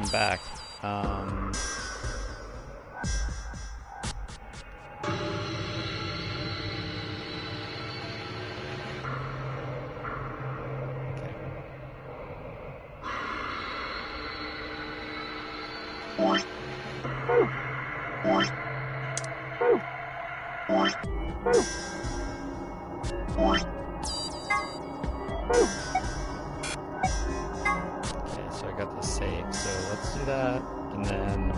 him back. Okay, so I got the save. So let's do that, and then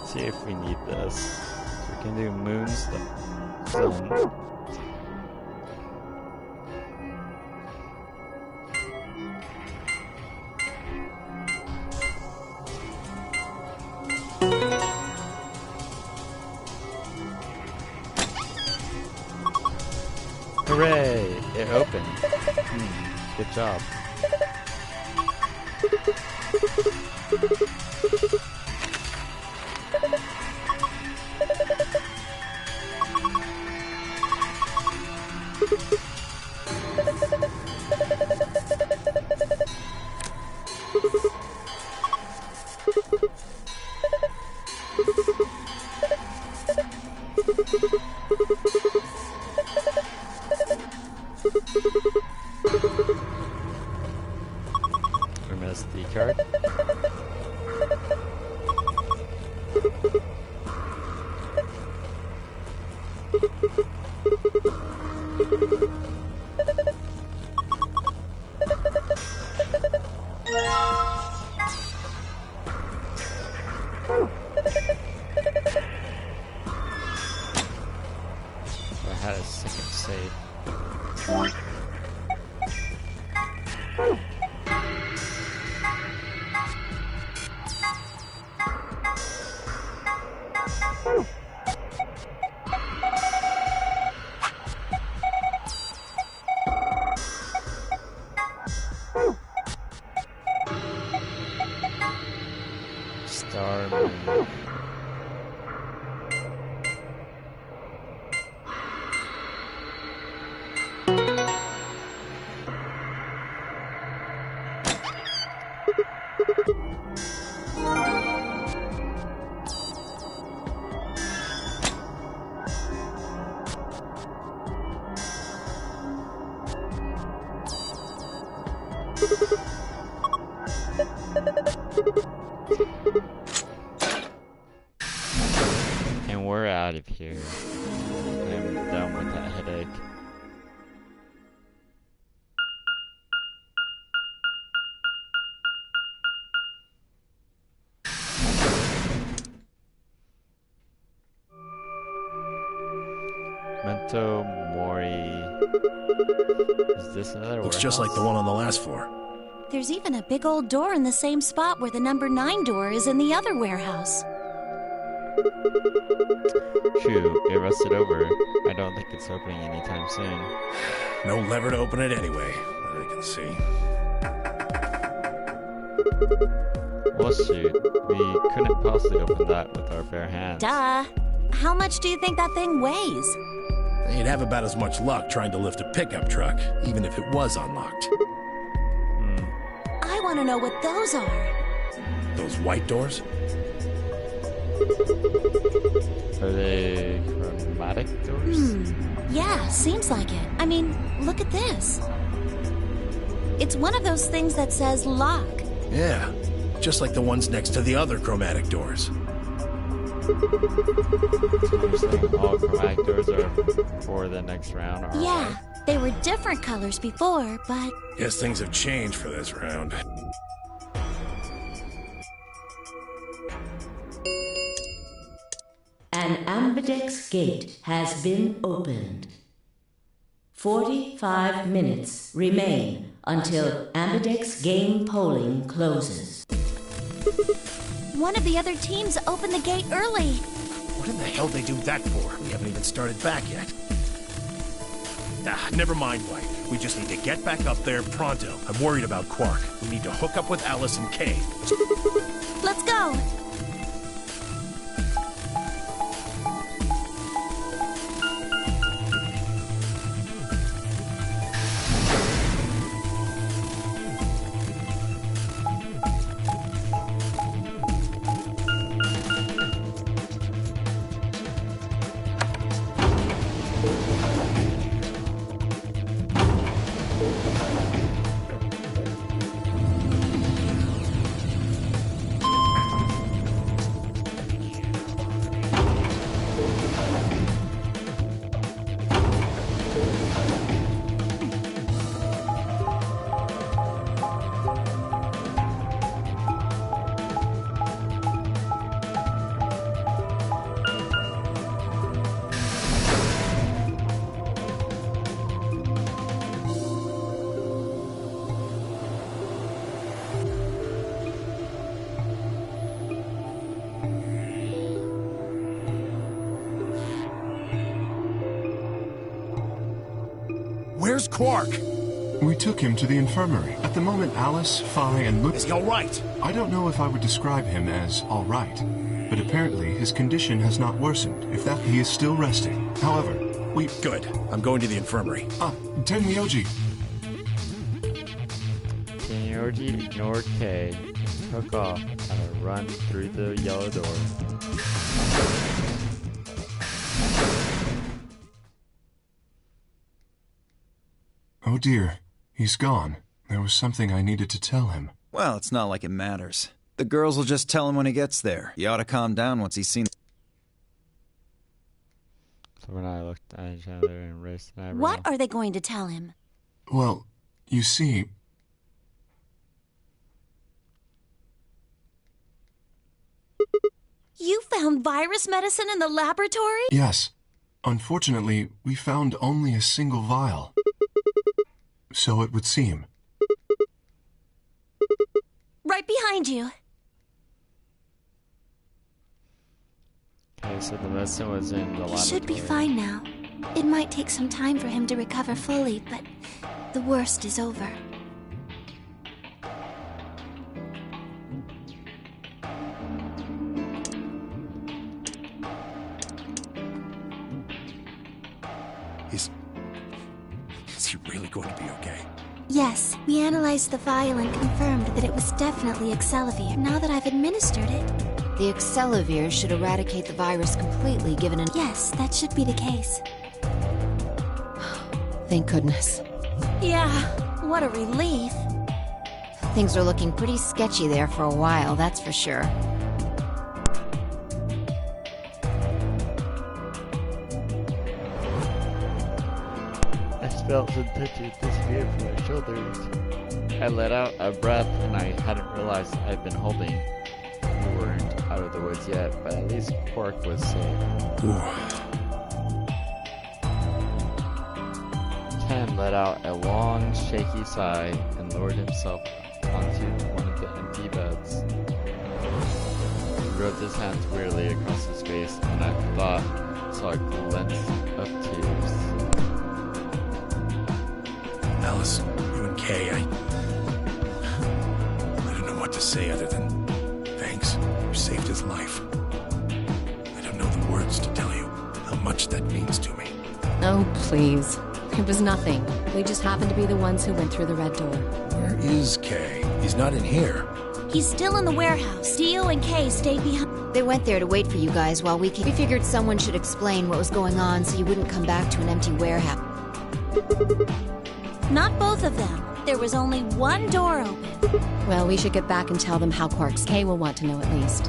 see if we need this. So we can do moon stuff. Sun. Hooray! It opened. Good job. We missed the card. I had a second save. Star Moon. And we're out of here. I'm done with that headache. Memento Mori. Is this another Looks just like the one on the last floor. There's even a big old door in the same spot where the number 9 door is in the other warehouse. Shoot, it rusted over. I don't think it's opening anytime soon. No lever to open it anyway, I can see. Well, shoot. We couldn't possibly open that with our bare hands. Duh. How much do you think that thing weighs? You'd have about as much luck trying to lift a pickup truck, even if it was unlocked. I want to know what those are. Those white doors? Are they chromatic doors? Yeah, seems like it. I mean, look at this. It's one of those things that says lock. Yeah, just like the ones next to the other chromatic doors. So you're saying all chromatic doors are for the next round? Are Yeah, they were different colors before, but... Guess things have changed for this round. An ambidex gate has been opened. 45 minutes remain until ambidex game polling closes. One of the other teams opened the gate early. What in the hell they do that for? We haven't even started back yet. Never mind, White. We just need to get back up there pronto. I'm worried about Quark. We need to hook up with Alice and Kay. Let's go. Where's Quark? We took him to the infirmary. At the moment, Alice, Phi, and Luke... Is he all right? I don't know if I would describe him as all right, but apparently his condition has not worsened. If that, he is still resting. However, we... Good. I'm going to the infirmary. Tenmyoji. Tenmyoji ignored K and took off on a run through the yellow door. Oh dear, he's gone. There was something I needed to tell him. Well, it's not like it matters. The girls will just tell him when he gets there. He ought to calm down once he's seen... So when I looked at each other and raised an eyebrow. What are they going to tell him? Well, you see... You found virus medicine in the laboratory? Yes. Unfortunately, we found only a single vial. So it would seem. Right behind you. Okay, so the medicine was in the laboratory. He should be fine now. It might take some time for him to recover fully, but the worst is over. Is he really going to be okay? Yes, we analyzed the vial and confirmed that it was definitely Excelavir. Now that I've administered it... The Excelavir should eradicate the virus completely, given an... Yes, that should be the case. Thank goodness. Yeah, what a relief. Things are looking pretty sketchy there for a while, that's for sure. I felt the tension disappear from my shoulders. I let out a breath and I hadn't realized I'd been holding. We weren't out of the woods yet, but at least Quark was safe. Ken let out a long, shaky sigh and lowered himself onto one of the empty beds. He rubbed his hands wearily across his face, and I thought saw a glint of tears. Alice, you and Kay, I don't know what to say other than thanks. You saved his life. I don't know the words to tell you how much that means to me. Oh, please. It was nothing. We just happened to be the ones who went through the red door. Where is Kay? He's not in here. He's still in the warehouse. Dio and Kay stayed behind. They went there to wait for you guys while we figured someone should explain what was going on so you wouldn't come back to an empty warehouse. Not both of them. There was only one door open. Well, we should get back and tell them how Quark's... Kay will want to know at least.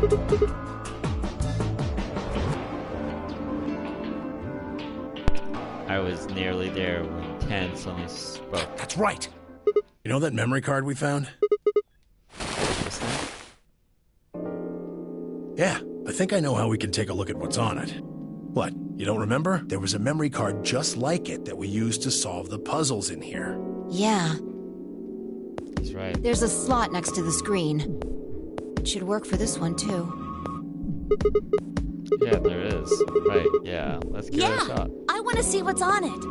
I was nearly there when Ken suddenly spoke. That's right. You know that memory card we found? Yeah, I think I know how we can take a look at what's on it. What, you don't remember? There was a memory card just like it that we used to solve the puzzles in here. Yeah. He's right. There's a slot next to the screen. It should work for this one, too. Yeah, there is. Right, yeah. Let's give it a shot. I want to see what's on it.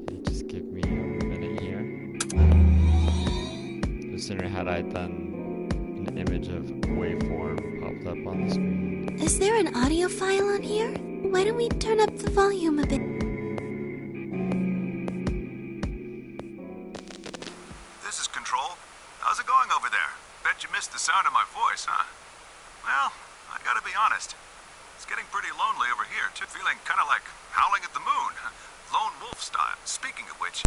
Can you just give me a minute here? No sooner had I done an image of waveform popped up on the screen. Is there an audio file on here? Why don't we turn up the volume a bit? This is Control. How's it going over there? Bet you missed the sound of my voice, huh? Well, I gotta be honest. It's getting pretty lonely over here, too. Feeling kind of like howling at the moon. Lone wolf style. Speaking of which,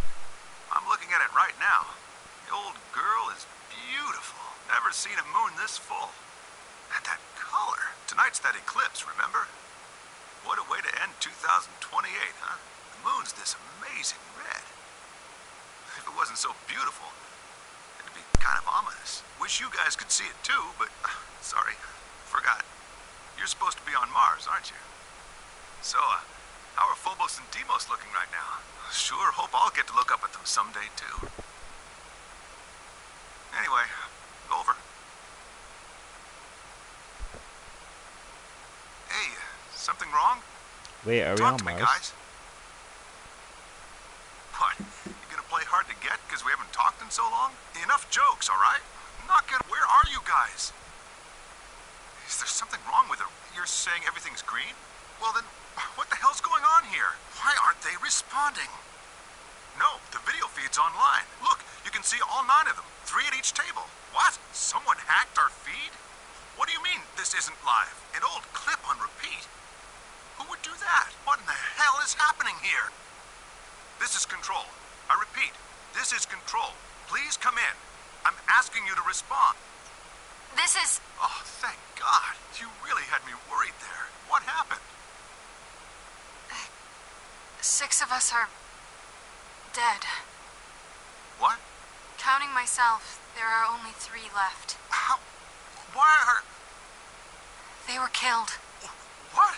I'm looking at it right now. The old girl is beautiful. Never seen a moon this full. And that color. Tonight's that eclipse, remember? What a way to end 2028, huh? The moon's this amazing red. If it wasn't so beautiful, it'd be kind of ominous. Wish you guys could see it too, but sorry, forgot. You're supposed to be on Mars, aren't you? So, how are Phobos and Deimos looking right now? Sure hope I'll get to look up at them someday too. Anyway, over. Hey, something wrong? Wait, are we Talk on to me, Mars? guys. What? in so long? Enough jokes, all right? Where are you guys? Is there something wrong with it? You're saying everything's green? Well then, what the hell's going on here? Why aren't they responding? No, the video feed's online. Look, you can see all 9 of them, 3 at each table. What? Someone hacked our feed? What do you mean this isn't live? An old clip on repeat? Who would do that? What in the hell is happening here? This is Control. I repeat, this is Control. Please come in. I'm asking you to respond. This is... Oh, thank God. You really had me worried there. What happened? 6 of us are... dead. What? Counting myself, there are only 3 left. How? Why are... They were killed. What?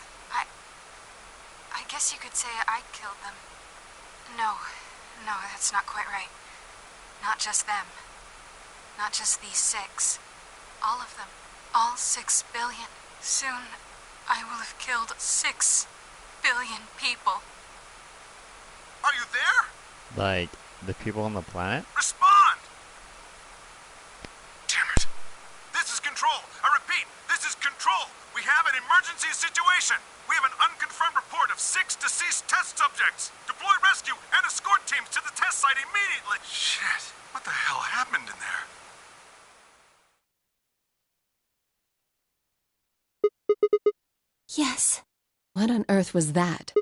I guess you could say I killed them. No, that's not quite right. Not just them. Not just these 6. All of them. All 6 billion. Soon, I will have killed 6 billion people. Are you there? Like, the people on the planet? Respond! Damn it. This is Control. I repeat, this is Control. We have an emergency situation. We have an unconfirmed report of 6 deceased test subjects. Deploy rescue and escort teams to the test site immediately. Shit. What the hell happened in there? Yes. What on earth was that?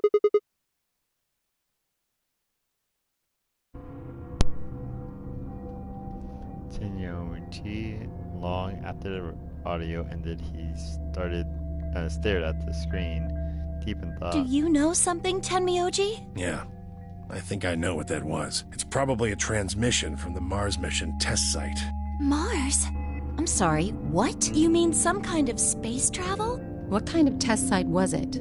Tenyomuchi, long after the audio ended, he stared at the screen, deep in thought. Do you know something, Tenmyoji? Yeah. I think I know what that was. It's probably a transmission from the Mars mission test site. Mars? I'm sorry, what? You mean some kind of space travel? What kind of test site was it?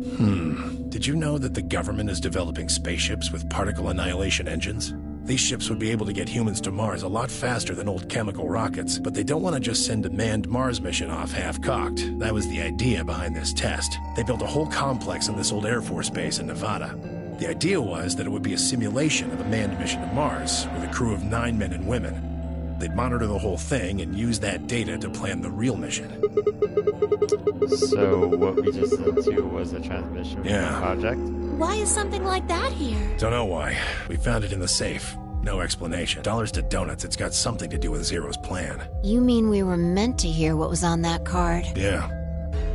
Did you know that the government is developing spaceships with particle annihilation engines? These ships would be able to get humans to Mars a lot faster than old chemical rockets, but they don't want to just send a manned Mars mission off half-cocked. That was the idea behind this test. They built a whole complex on this old Air Force base in Nevada. The idea was that it would be a simulation of a manned mission to Mars, with a crew of 9 men and women. They'd monitor the whole thing and use that data to plan the real mission. So what we just listened to was a transmission from the project? Why is something like that here? Don't know why. We found it in the safe. No explanation. Dollars to donuts, it's got something to do with Zero's plan. You mean we were meant to hear what was on that card? Yeah.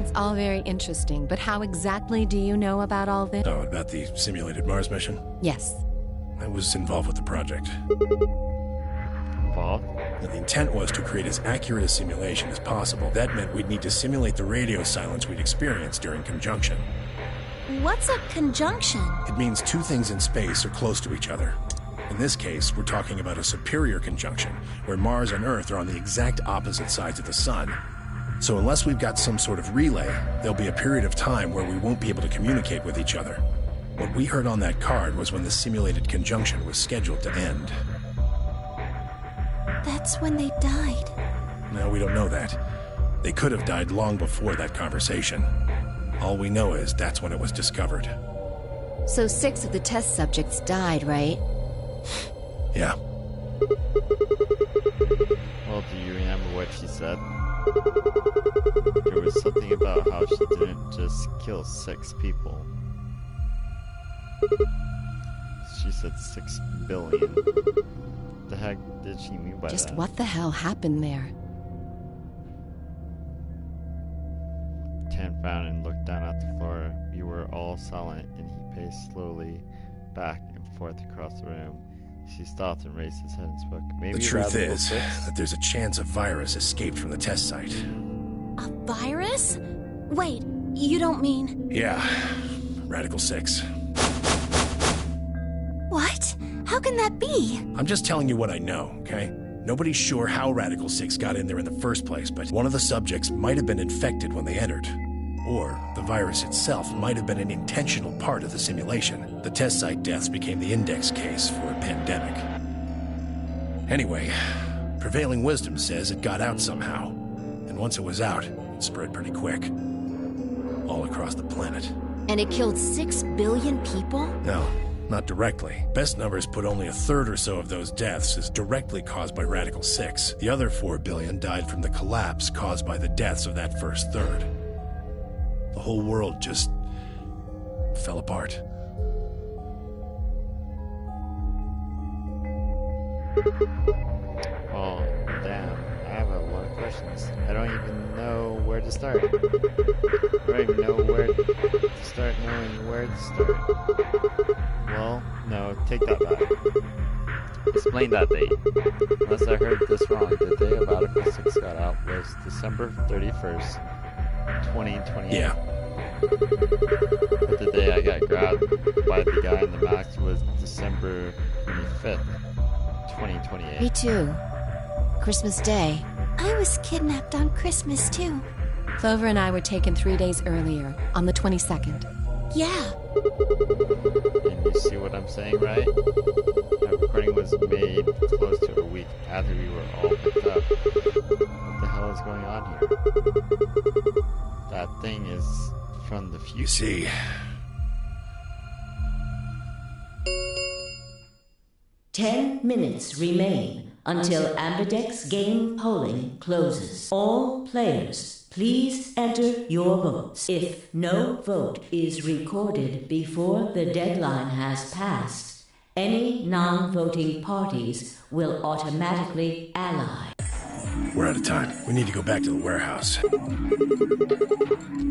It's all very interesting, but how exactly do you know about all this? Oh, about the simulated Mars mission? Yes. I was involved with the project. Involved? And the intent was to create as accurate a simulation as possible. That meant we'd need to simulate the radio silence we'd experienced during conjunction. What's a conjunction? It means 2 things in space are close to each other. In this case, we're talking about a superior conjunction, where Mars and Earth are on the exact opposite sides of the Sun. So unless we've got some sort of relay, there'll be a period of time where we won't be able to communicate with each other. What we heard on that card was when the simulated conjunction was scheduled to end. That's when they died. No, we don't know that. They could have died long before that conversation. All we know is that's when it was discovered. So 6 of the test subjects died, right? Yeah. Well, do you remember what she said? There was something about how she didn't just kill 6 people. She said 6 billion. The heck did she mean by Just that? what the hell happened there? Tan frowned and looked down at the floor. We were all silent, and he paced slowly back and forth across the room. She stopped and raised his head and spoke. Maybe The truth Radical is 6? that there's a chance a virus escaped from the test site. A virus? Wait, you don't mean... Yeah, Radical 6. What? How can that be? I'm just telling you what I know, okay? Nobody's sure how Radical 6 got in there in the first place, but one of the subjects might have been infected when they entered. Or the virus itself might have been an intentional part of the simulation. The test site deaths became the index case for a pandemic. Anyway, prevailing wisdom says it got out somehow. And once it was out, it spread pretty quick. All across the planet. And it killed 6 billion people? No, not directly. Best numbers put only a third or so of those deaths as directly caused by Radical 6. The other 4 billion died from the collapse caused by the deaths of that first third. The whole world just fell apart. Oh, damn. I have a lot of questions. I don't even know where to start. I don't even know where to start knowing where to start. Well, no, take that back. Explain that date. Unless I heard this wrong, the day of Article 6 got out was December 31st, 2028. Yeah. But the day I got grabbed by the guy in the mask was December 25th, 2028. Me too. Christmas Day. I was kidnapped on Christmas, too. Clover and I were taken 3 days earlier, on the 22nd. Yeah. And you see what I'm saying, right? That recording was made close to a week after we were all picked up. What the hell is going on here? That thing is from the future. You see, 10 minutes remain until Ambidex game polling closes. All players, please enter your votes. If no vote is recorded before the deadline has passed, any non-voting parties will automatically ally. we're out of time. We need to go back to the warehouse.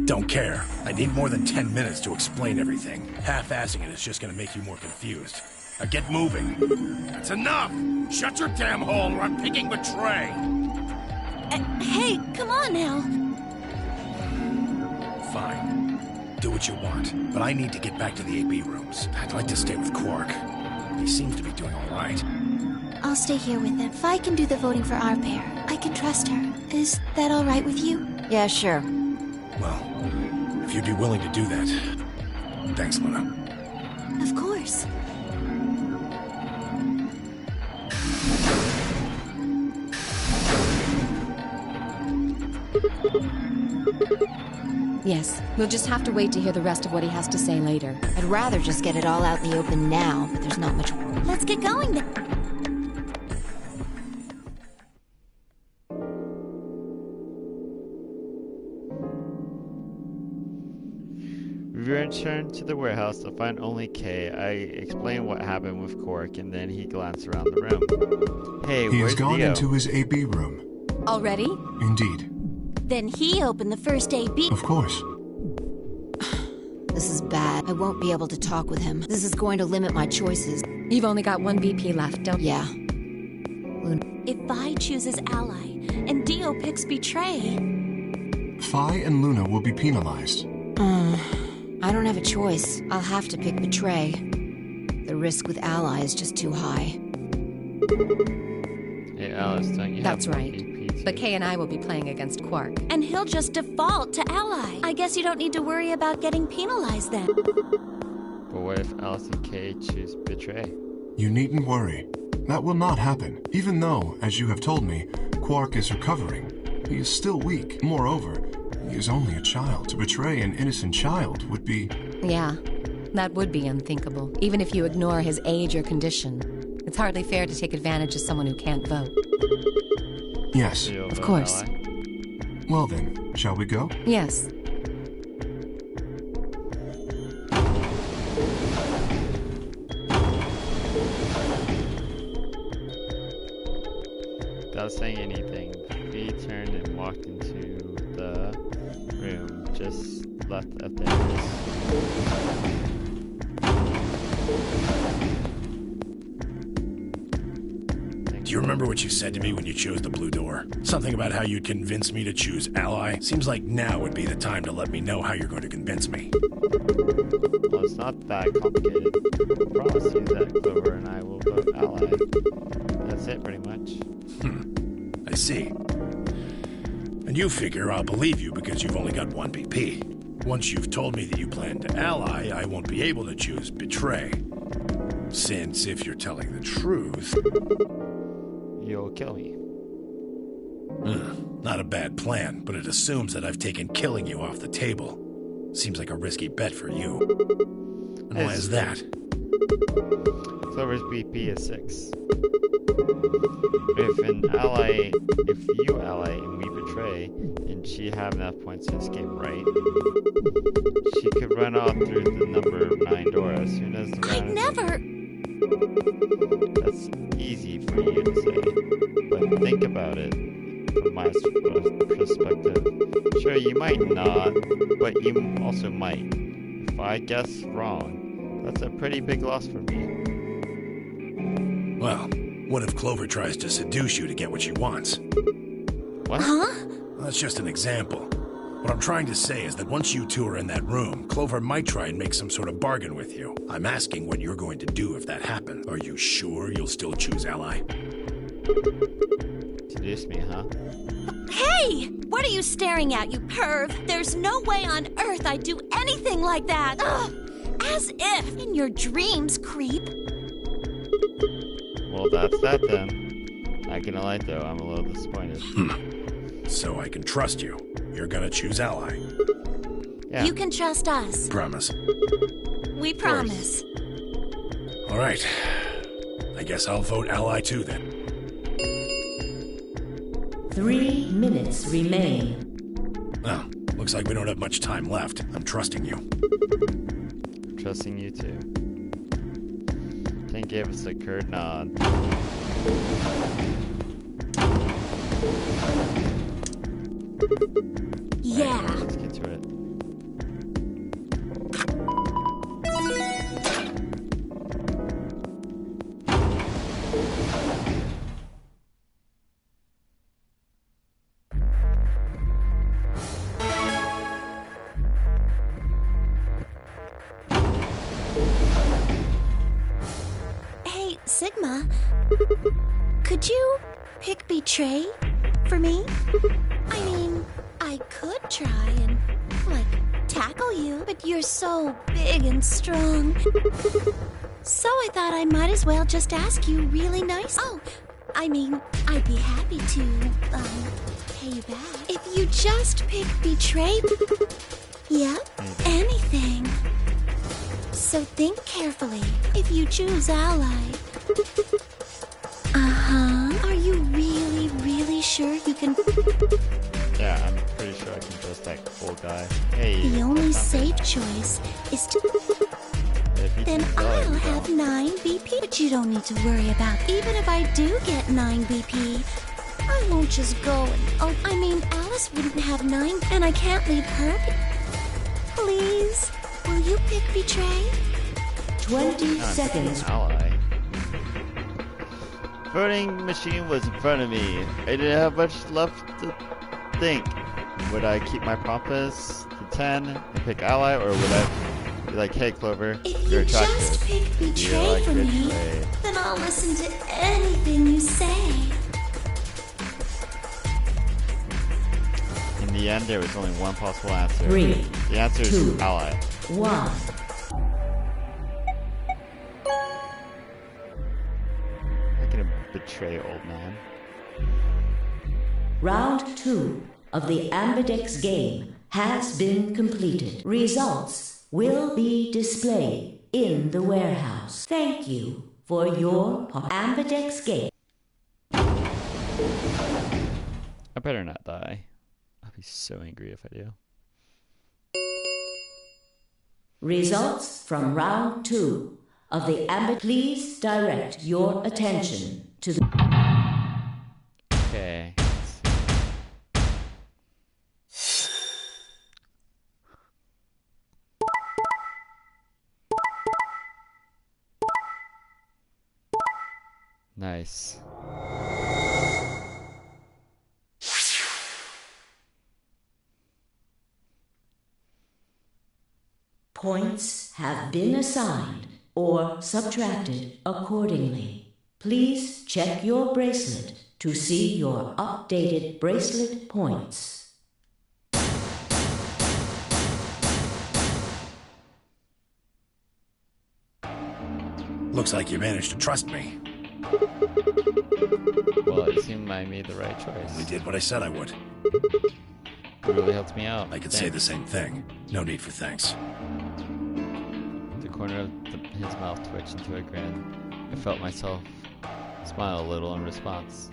Don't care. I need more than 10 minutes to explain everything. Half-assing it is just gonna make you more confused. Now get moving. That's enough! Shut your damn hole or I'm picking Betray! Hey, come on now. Fine. Do what you want, but I need to get back to the AB rooms. I'd like to stay with Quark. He seems to be doing all right. I'll stay here with them. Fi can do the voting for our pair. I can trust her. Is that all right with you? Yeah, sure. Well, if you'd be willing to do that. Thanks, Luna. Of course. Yes, we'll just have to wait to hear the rest of what he has to say later. I'd rather just get it all out in the open now, but there's not much... Let's get going then. We returned to the warehouse to find only Kay. I explained what happened with Quark, and then he glanced around the room. Hey, He where's has gone Dio? into his AB room. Already? Indeed. Then he opened the first AB. Of course. This is bad. I won't be able to talk with him. This is going to limit my choices. You've only got one VP left, don't you? Yeah. If Vi chooses Ally and Dio picks Betray... Phi and Luna will be penalized. I don't have a choice. I'll have to pick Betray. The risk with Ally is just too high. Hey, Alice, don't you That's have right. VP too? But Kay and I will be playing against Quark. And he'll just default to Ally. I guess you don't need to worry about getting penalized then. But what if Alice and Kay choose Betray? You needn't worry. That will not happen, even though, as you have told me, Quark is recovering. He is still weak. Moreover, he is only a child. To betray an innocent child would be... Yeah, that would be unthinkable, even if you ignore his age or condition. It's hardly fair to take advantage of someone who can't vote. Yes. So you'll Of vote course. Ally? Well then, shall we go? Yes. Without saying anything, V turned and walked into the room just left of theirs. Do you remember what you said to me when you chose the blue door? Something about how you'd convince me to choose Ally? Seems like now would be the time to let me know how you're going to convince me. Well, it's not that complicated. I promise you that Clover and I will vote Ally. That's it, pretty much. I see. And you figure I'll believe you because you've only got one BP. Once you've told me that you plan to ally, I won't be able to choose Betray. Since, if you're telling the truth... You'll kill me. Not a bad plan, but it assumes that I've taken killing you off the table. Seems like a risky bet for you. And why is that? Clover's BP is 6. If you ally and we betray, and she have enough points to escape, right? She could run off through the number 9 door as soon as the round is Never! That's easy for you to say, but think about it from my perspective. Sure, you might not, but you also might. If I guess wrong, that's a pretty big loss for me. Well, what if Clover tries to seduce you to get what she wants? What? Huh? That's just an example. What I'm trying to say is that once you two are in that room, Clover might try and make some sort of bargain with you. I'm asking what you're going to do if that happens. Are you sure you'll still choose Ally? Seduce me, huh? Hey! What are you staring at, you perv? There's no way on earth I'd do anything like that! Ugh! As if! In your dreams, creep! Well, that's that then. Not gonna lie though, I'm a little disappointed. So I can trust you. You're gonna choose Ally. Yeah. You can trust us. Promise. We promise. All right. I guess I'll vote Ally too then. 3 minutes remain. Well, looks like we don't have much time left. I'm trusting you. Trusting you too. Ken gave us a curt nod. Yeah. Right, let's get to it. Hey, Sigma. Could you pick Betray for me? I mean, I could try and, tackle you, but you're so big and strong. So I thought I might as well just ask you really nice. Oh, I mean, I'd be happy to, pay you back. If you just pick Betray. Yep, anything. So think carefully. If you choose Ally. Uh-huh. Are you really, really sure you can... Yeah, I'm pretty sure I can trust that old guy. Hey. The only safe choice is to... Then I'll have 9 BP. But you don't need to worry about... Even if I do get 9 BP, I won't just go and... Oh, I mean, Alice wouldn't have 9, and I can't leave her... Please, will you pick Betray? 20 seconds. Ally. Voting machine was in front of me. I didn't have much left to think. Would I keep my promise to 10 and pick Ally, or would I be like, hey Clover, If you're you attractive. just pick Betray like for me, Betray. then I'll listen to anything you say. In the end, there was only one possible answer. 3, The answer 2, is Ally. 1. I'm gonna betray old man. Round 2 of the Ambidex game has been completed. Results will be displayed in the warehouse. Thank you for your Ambidex game. I better not die. I'll be so angry if I do. Results from round 2 of the Ambidex. Please direct your attention to the... Okay. Nice. Points have been assigned or subtracted accordingly. Please check your bracelet to see your updated bracelet points. Looks like you managed to trust me. Well, it seemed I made the right choice. I did what I said I would. It really helped me out. I could say the same thing. No need for thanks. The corner of the his mouth twitch into a grin. I felt myself smile a little in response.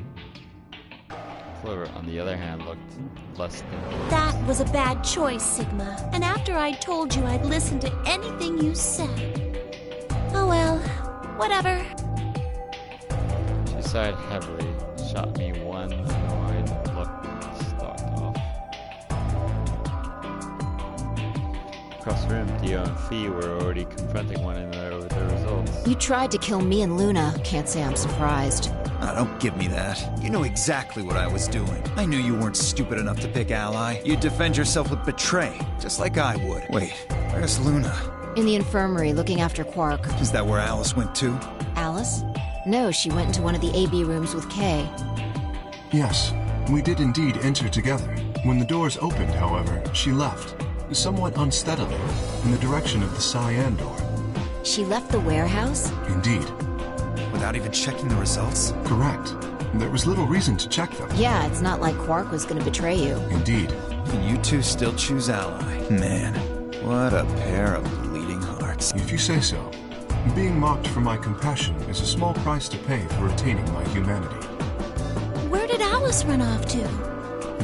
Clover, on the other hand, looked less than... That was a bad choice, Sigma. And after I told you I'd listen to anything you said. Oh well, whatever. She sighed heavily, shot me one annoyed look, and stalked off. Across the room, Dio and Fee were already confronting one another over their results. You tried to kill me and Luna. Can't say I'm surprised. Ah, don't give me that. You know exactly what I was doing. I knew you weren't stupid enough to pick Ally. You'd defend yourself with Betray, just like I would. Wait, where's Luna? In the infirmary, looking after Quark. Is that where Alice went too? Alice? No, she went into one of the AB rooms with Kay. Yes, we did indeed enter together. When the doors opened, however, she left, somewhat unsteadily, in the direction of the Cyan door. She left the warehouse? Indeed. Without even checking the results? Correct. There was little reason to check them. Yeah, it's not like Quark was gonna betray you. Indeed. And you two still choose Ally. Man, what a pair of bleeding hearts. If you say so. Being mocked for my compassion is a small price to pay for retaining my humanity. Where did Alice run off to?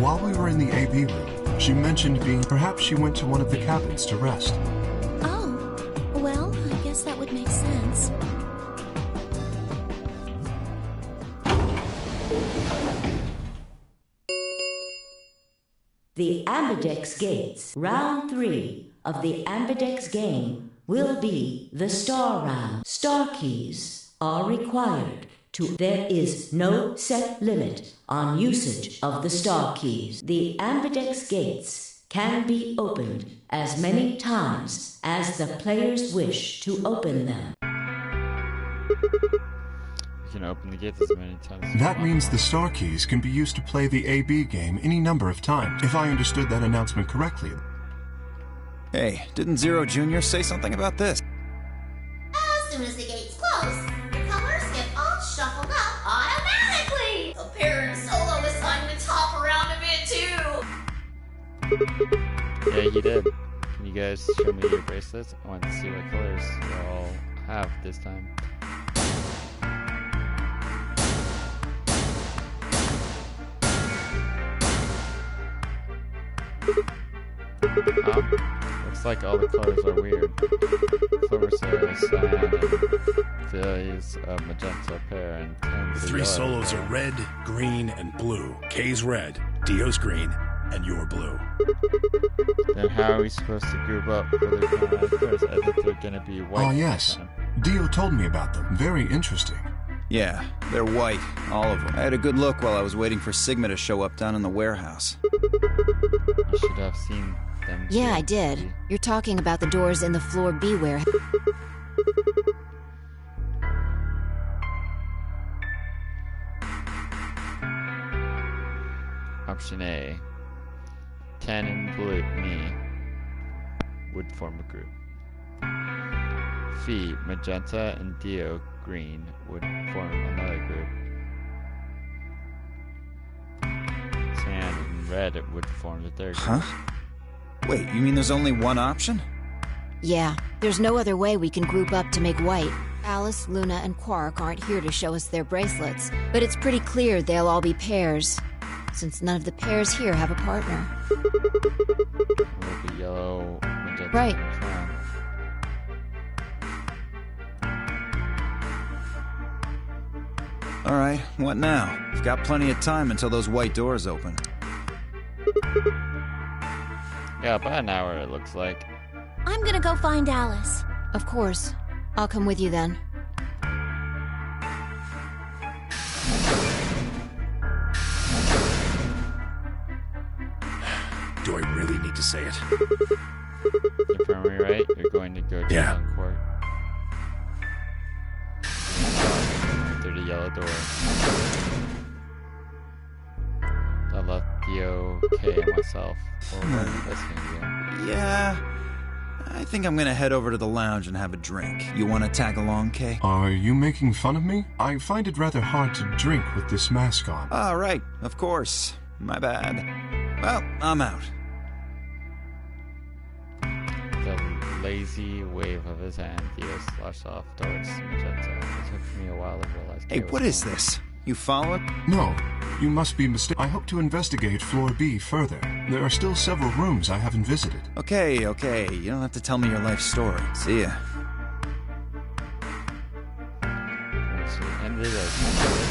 While we were in the AB room, she mentioned perhaps she went to one of the cabins to rest. Oh, well, I guess that would make sense. The Ambidex Gates, round 3 of the Ambidex game, will be the Star Round. Star keys are required. There is no set limit on usage of the star keys. The Ambidex Gates can be opened as many times as the players wish to open them. You can open the gates as many times as you That want. means the star keys can be used to play the AB game any number of times, if I understood that announcement correctly. Hey, didn't Zero Jr. say something about this? As soon as the gates close, the colors get all shuffled up automatically. The parent solo is starting to top around a bit too. Yeah, he did. Can you guys show me your bracelets? I want to see what colors you all have this time. Looks like all the colors are weird. Clover says cyan, Philly's a magenta pair, and Ken's The a 3 yellow solos pair. are red, green, and blue. K's red, Dio's green, and you're blue. Then how are we supposed to group up for the chromatic colors? I think they're gonna be white. Oh, this yes. time. Dio told me about them. Very interesting. Yeah, they're white, all of them. I had a good look while I was waiting for Sigma to show up down in the warehouse. You should have seen them. Yeah, too. I did. You're talking about the doors in the floor B warehouse. Option A. Ken and Blue, me, would form a group. Fee, Magenta, and Dio, Green, would form another group. Tan and Red would form the third group. Huh? Wait, you mean there's only one option? Yeah, there's no other way we can group up to make white. Alice, Luna, and Quark aren't here to show us their bracelets, but it's pretty clear they'll all be pairs, since none of the pairs here have a partner. It will be yellow, magenta, Right. and Tan. Alright, what now? We've got plenty of time until those white doors open. Yeah, about an hour it looks like. I'm gonna go find Alice. Of course. I'll come with you then. Do I really need to say it? Infirmary, right? You're going to go to Yeah. Young Court. Through the yellow door. I left Theo, Kay, and myself. Or whatever that's gonna be. Yeah, I think I'm gonna head over to the lounge and have a drink. You wanna tag along, Kay? Are you making fun of me? I find it rather hard to drink with this mask on. All right, of course. My bad. Well, I'm out. The lazy wave of his hand, Theo slashed off towards Magenta. It took me a while to realize. Hey, what is this? You following? No, you must be mistaken. I hope to investigate Floor B further. There are still several rooms I haven't visited. Okay. You don't have to tell me your life story. See ya. She ended up each door.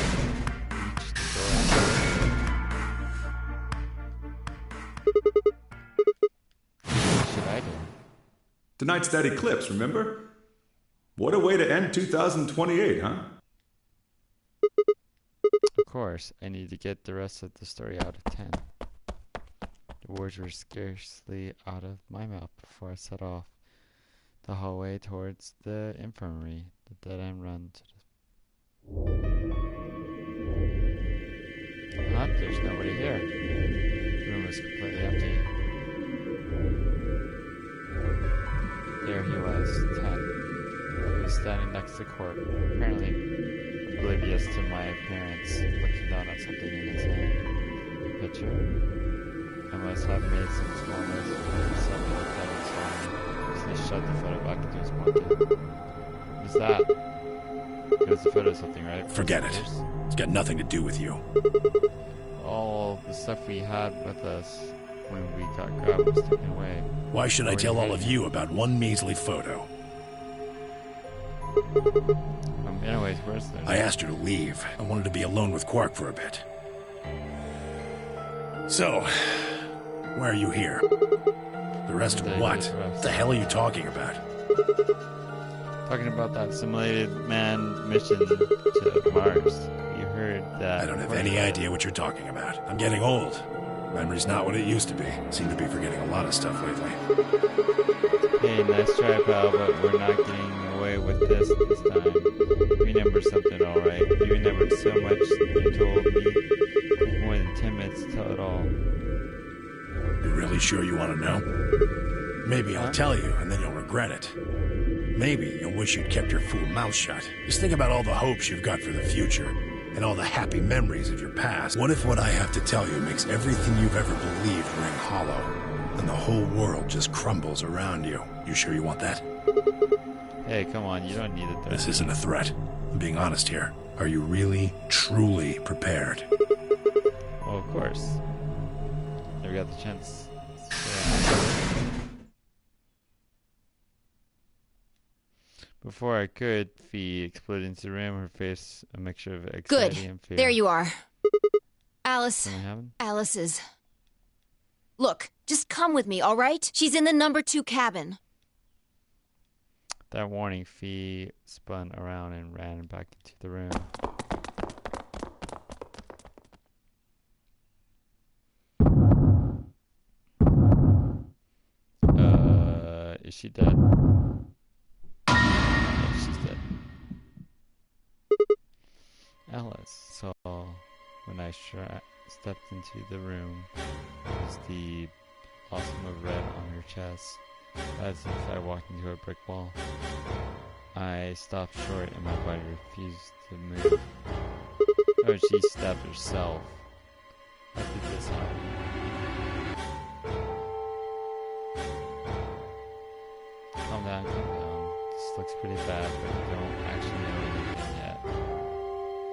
What should I do? Tonight's that eclipse, remember? What a way to end 2028, huh? Of course, I need to get the rest of the story out of 10. The words were scarcely out of my mouth before I set off the hallway towards the infirmary, the dead-end run to the... Huh? There's nobody here. The room was completely empty. There he was, 10. He was standing next to Court, apparently oblivious to my appearance, looking down at something in his hand. Picture? I must have made some small noise for something like that and saw me. So he shoved the photo back into his pocket. What's that? It was the photo of something, right? Forget it. It's got nothing to do with you. All the stuff we had with us when we got grabbed was taken away. Why should I tell all of you about one measly photo? Anyways, where's the... I asked her to leave. I wanted to be alone with Quark for a bit. So, why are you here? The rest of what? What the hell are you talking about? Talking about that simulated man mission to Mars. You heard that... I don't have any idea what you're talking about. I'm getting old. Memory's not what it used to be. Seem to be forgetting a lot of stuff lately. Hey, nice try, pal, but we're not getting away with this time. Remember something, alright. You remembered so much you told me. More than 10 minutes to tell it all. You really sure you want to know? Maybe I'll tell you, and then you'll regret it. Maybe you'll wish you'd kept your fool mouth shut. Just think about all the hopes you've got for the future, and all the happy memories of your past. What if what I have to tell you makes everything you've ever believed ring hollow, and the whole world just crumbles around you? You sure you want that? Hey, come on, you don't need it. This isn't a threat. I'm being honest here. Are you really, truly prepared? Well, of course. Never got the chance. Before I could, Fee exploded into the room, her face a mixture of anxiety and fear. There you are. Alice. Alice is... Look, just come with me, all right? She's in the number 2 cabin. That warning, Fee spun around and ran back into the room. Is she dead? Yes, she's dead. Alice saw when I stepped into the room was the blossom of red on her chest, as if I walked into a brick wall. I stopped short and my body refused to move. Oh, she stabbed herself. How did this happen? Calm down, calm down. This looks pretty bad, but you don't actually know anything yet.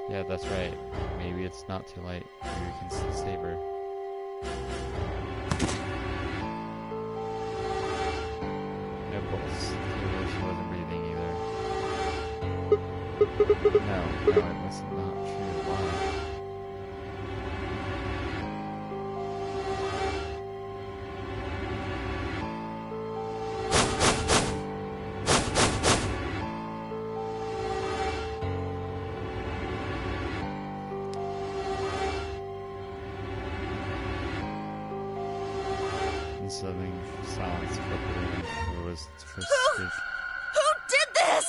Yeah, that's right. Maybe it's not too late. Maybe we can still save her. No pulse. Clearly she wasn't breathing either. No, it was not true. Why? Suddenly, silence filled the room. There was first speak. Who did this?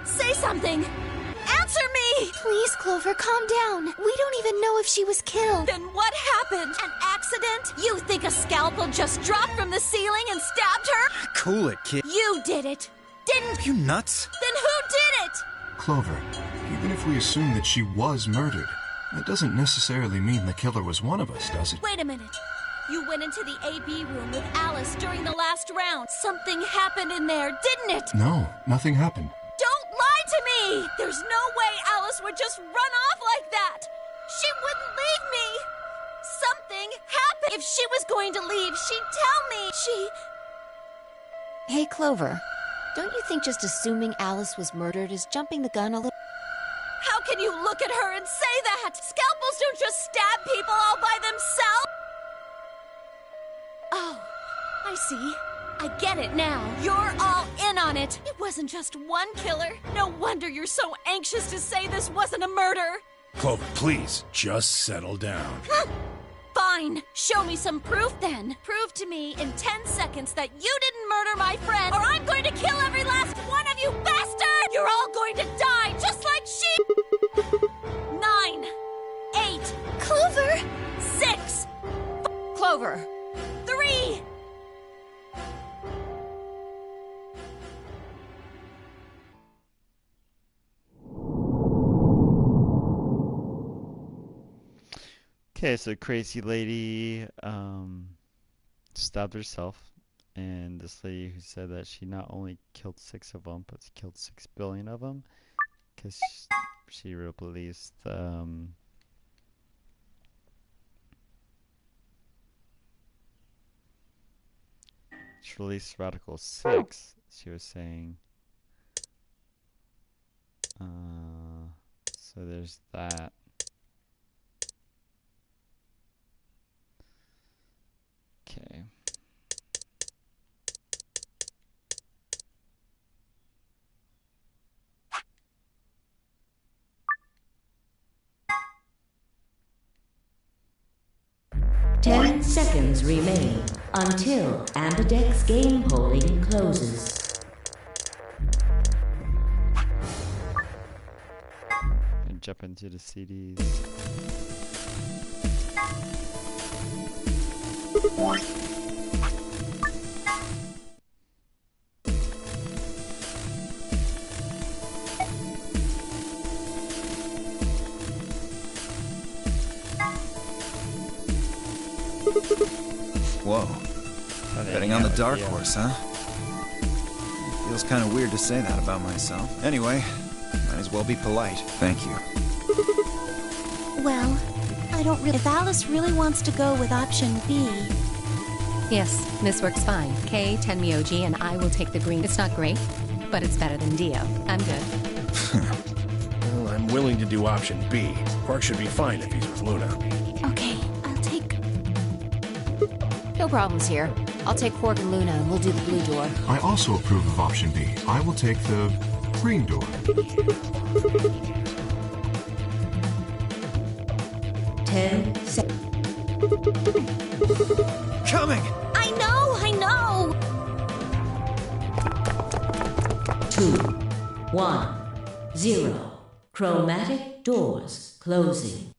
Say something! Answer me! Please, Clover, calm down. We don't even know if she was killed. Then what happened? An accident? You think a scalpel just dropped from the ceiling and stabbed her? Cool it, kid. You did it, didn't you? Nuts? Then who did it? Clover, even if we assume that she was murdered, that doesn't necessarily mean the killer was one of us, does it? Wait a minute. You went into the AB room with Alice during the last round. Something happened in there, didn't it? No, nothing happened. Don't lie to me! There's no way Alice would just run off like that! She wouldn't leave me! Something happened! If she was going to leave, she'd tell me! Hey, Clover. Don't you think just assuming Alice was murdered is jumping the gun a little? How can you look at her and say that? Scalpels don't just stab people all by themselves! Oh, I see. I get it now. You're all in on it. It wasn't just one killer. No wonder you're so anxious to say this wasn't a murder. Clover, please, just settle down. Fine. Show me some proof then. Prove to me in 10 seconds that you didn't murder my friend, or I'm going to kill every last one of you bastards! You're all going to die just like she... 9, 8... Clover! 6... Clover! 3... Okay, so crazy lady stabbed herself, and this lady who said that she not only killed 6 of them, but she killed 6 billion of them, because she released she released Radical 6. She was saying, so there's that. Okay. Ten seconds remain until Ambidex game polling closes. And jump into the CDs. Whoa. Betting on the dark horse, huh? Feels kind of weird to say that about myself. Anyway, might as well be polite. Thank you. Well, I don't really... If Alice really wants to go with option B... Yes, this works fine. Kay, 10 me OG, and I will take the green. It's not great, but it's better than Dio. I'm good. Well, I'm willing to do option B. Quark should be fine if he's with Luna. Okay, I'll take... No problems here. I'll take Quark and Luna, and we'll do the blue door. I also approve of option B. I will take the green door. 10 seconds. Coming! I know! 2, 1, 0. Chromatic doors closing.